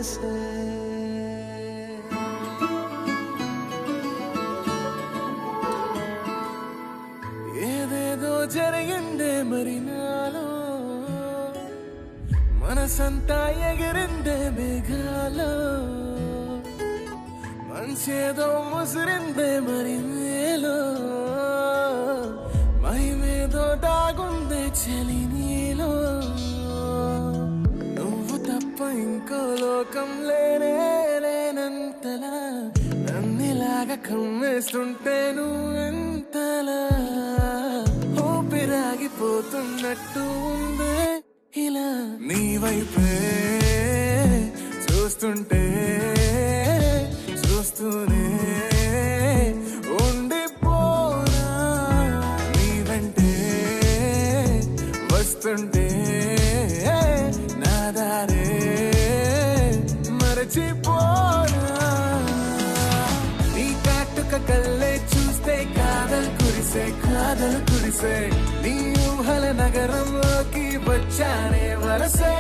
వరసే ఏదేదో జరిగిందే మరి నాలో మనసంతా ఎగిరిందే మేఘాలో మంచేదో ముసిరిందే మరి మేలో మహిమేదో దాగుందే చలి నీలో నువ్వు తప్ప ఇంకో లోకం లేనే లేనంతలా నన్నిలాగా కమ్మేస్తుంటే నువ్వెంతలా ఊపిరాగిపోతున్నట్టు ఉందే ఇలా నీ వైపే చూస్తుంటే చూస్తూనే ఉండిపోనా నీ వెంటే వస్తుంటే నా దారే మరచిపోనా నీ కాటుక కళ్ళే చూస్తే కాదల్ కురిసే నీ ఊహల నగరంలోకి వచ్చానే వరసే